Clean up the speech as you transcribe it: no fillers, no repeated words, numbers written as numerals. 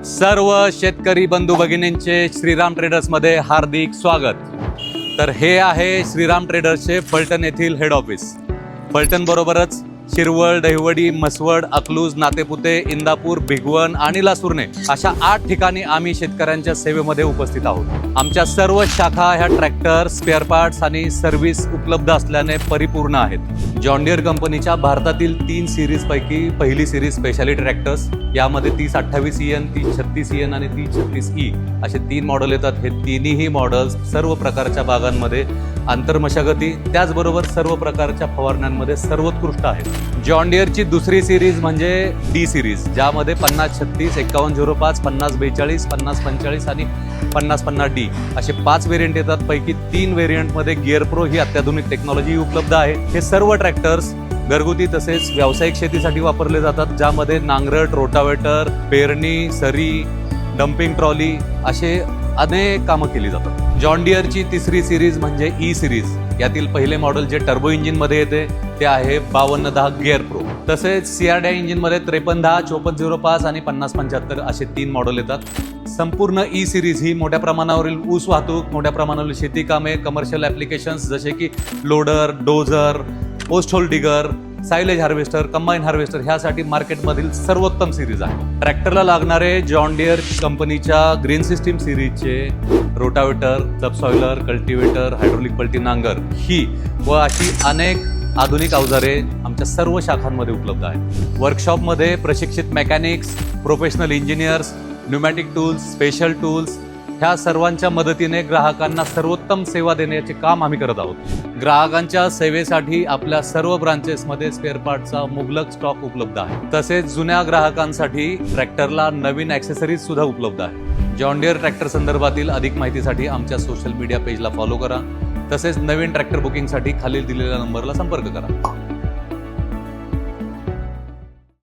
सर्व शेतकरी बंधू भगिनींचे श्रीराम ट्रेडर्समध्ये हार्दिक स्वागत। तर हे आहे श्रीराम ट्रेडर्सचे फलटण येथील हेड ऑफिस। फलटण बरोबरच शिरवळ, दहिवडी, म्हसवड, अकलूज, नातेपुते, इंदापूर, भिगवण आणि लासुर्णे अशा 8 ठिकाणी आम्ही शेतकऱ्यांच्या सेवेमध्ये उपस्थित आहोत। आमच्या सर्व शाखा ह्या ट्रॅक्टर, स्पेअर पार्ट्स आणि सर्व्हिस उपलब्ध असल्याने परिपूर्ण आहेत। जॉन डियर कंपनीच्या भारतातील 3 सिरीज पैकी पहिली सिरीज स्पेशालिटी ट्रॅक्टर्स, यामध्ये 3028 EN, 3036 EN आणि 3036 E असे 3 मॉडेल येतात। हे तिन्ही मॉडेल्स सर्व प्रकारच्या बागांमध्ये आंतरमशागती त्याचबरोबर सर्व प्रकारच्या फवारण्यांमध्ये सर्वोत्कृष्ट आहेत। जॉन डियरची दुसरी सिरीज म्हणजे डी सिरीज, ज्यामध्ये 5036, 5105, 5042, 5045 आणि 5050D असे 5 व्हेरियंट येतात। पैकी 3 व्हेरियंटमध्ये गिअर प्रो ही अत्याधुनिक टेक्नॉलॉजी उपलब्ध आहे। हे सर्व ट्रॅक्टर्स घरगुती तसेच व्यावसायिक शेतीसाठी वापरले जातात, ज्यामध्ये नांगरट, रोटावेटर, पेरणी, सरी, डम्पिंग ट्रॉली असे अनेक कामं केली जातात। जॉन डियरची तिसरी सिरीज म्हणजे ई सिरीज, यातील पहिले मॉडेल जे टर्बो इंजिनमध्ये येते ते आहे 5210 गिअर प्रो। तसेच CRDI इंजिनमध्ये 5310, 5405 आणि 5075 असे 3 मॉडेल येतात। संपूर्ण ई सिरीज ही मोठ्या प्रमाणावरील ऊस वाहतूक, मोठ्या प्रमाणावरील शेती कामे, कमर्शियल ॲप्लिकेशन्स जसे की loader, dozer, post hole digger, silage harvester, combine harvester ह्यासाठी मार्केटमधील सर्वोत्तम सिरीज आहे। ट्रॅक्टरला लागणारे जॉन डियर कंपनीच्या ग्रीन सिस्टीम सिरीजचे रोटावेटर, सबसॉइलर, कल्टिवेटर, हायड्रोलिक पलटी नांगर ही व अशी अनेक आधुनिक अवजारे आमच्या सर्व शाखांमध्ये उपलब्ध आहेत। वर्कशॉपमध्ये प्रशिक्षित mechanics, professional engineers, pneumatic tools, special tools ह्या सर्वांच्या मदतीने ग्राहकांना सर्वोत्तम सेवा देण्याचे काम आम्ही करत आहोत। ग्राहकांच्या सेवेसाठी आपल्या सर्व ब्रांचेसमध्ये स्पेअर पार्टचा मुबलक स्टॉक उपलब्ध आहे। तसेच जुन्या ग्राहकांसाठी ट्रॅक्टरला नवीन ॲक्सेसरीज सुद्धा उपलब्ध आहे। जॉन डियर ट्रॅक्टर संदर्भातील अधिक माहितीसाठी आमच्या सोशल मीडिया पेजला फॉलो करा। तसेच नवीन ट्रॅक्टर बुकिंगसाठी खालील दिलेल्या नंबरला संपर्क करा।